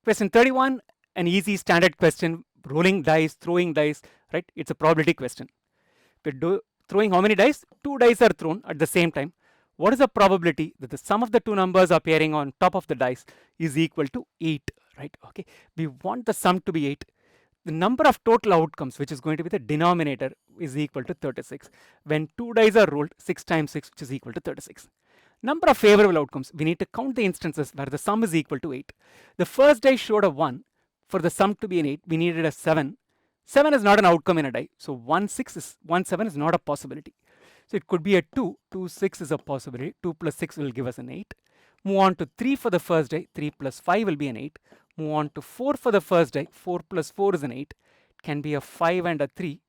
Question 31, an easy standard question, rolling dice, throwing dice, right? It's a probability question. We're throwing how many dice? 2 dice are thrown at the same time. What is the probability that the sum of the two numbers appearing on top of the dice is equal to 8, right? Okay, we want the sum to be 8. The number of total outcomes, which is going to be the denominator, is equal to 36. When 2 dice are rolled, 6 times 6, which is equal to 36. Number of favorable outcomes, we need to count the instances where the sum is equal to 8. The first die showed a 1. For the sum to be an 8, we needed a 7. 7 is not an outcome in a die, so 1 7 is not a possibility. So it could be a 2. 2 6 is a possibility. 2 plus 6 will give us an 8. Move on to 3 for the first die. 3 plus 5 will be an 8. Move on to 4 for the first die. 4 plus 4 is an 8. It can be a 5 and a 3.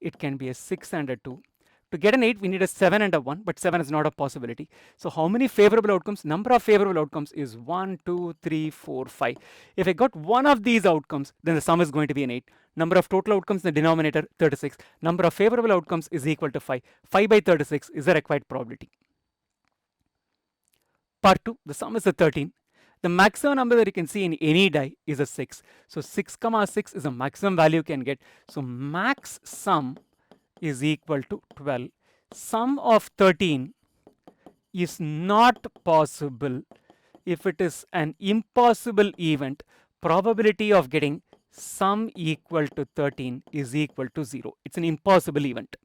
It can be a 6 and a 2. To get an 8, we need a 7 and a 1, but 7 is not a possibility. So how many favorable outcomes? Number of favorable outcomes is 1, 2, 3, 4, 5. If I got one of these outcomes, then the sum is going to be an 8. Number of total outcomes in the denominator, 36. Number of favorable outcomes is equal to 5. 5 by 36 is the required probability. Part 2, the sum is a 13. The maximum number that you can see in any die is a 6. So 6, 6 is the maximum value you can get. So max sum is equal to 12. Sum of 13 is not possible. If it is an impossible event, probability of getting sum equal to 13 is equal to 0. It's an impossible event.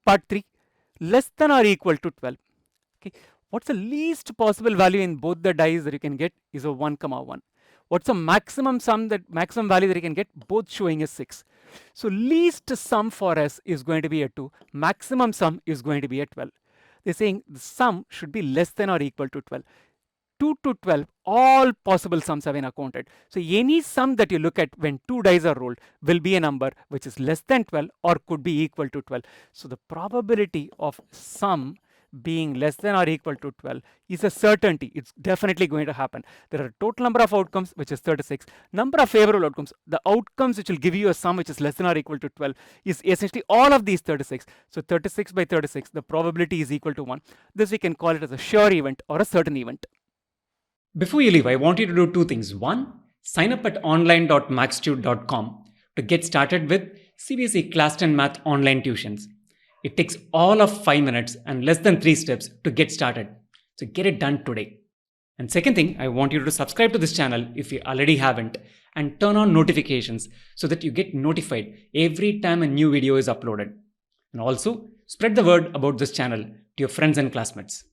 Part 3, less than or equal to 12. Okay, what's the least possible value in both the dice that you can get is a 1, 1. What's the maximum value that you can get? Both showing is 6. So least sum for us is going to be a 2. Maximum sum is going to be a 12. They're saying the sum should be less than or equal to 12. 2 to 12, all possible sums have been accounted. So any sum that you look at when 2 dice are rolled will be a number which is less than 12 or could be equal to 12. So the probability of sum being less than or equal to 12 is a certainty. It's definitely going to happen. There are a total number of outcomes, which is 36. Number of favorable outcomes, the outcomes which will give you a sum which is less than or equal to 12 is essentially all of these 36. So 36 by 36, the probability is equal to 1. This we can call it as a sure event or a certain event. Before you leave, I want you to do two things. One, sign up at online.maxtute.com to get started with CBSE Class 10 Math online tuitions. It takes all of 5 minutes and less than 3 steps to get started. So get it done today. And second thing, I want you to subscribe to this channel if you already haven't and turn on notifications so that you get notified every time a new video is uploaded. And also spread the word about this channel to your friends and classmates.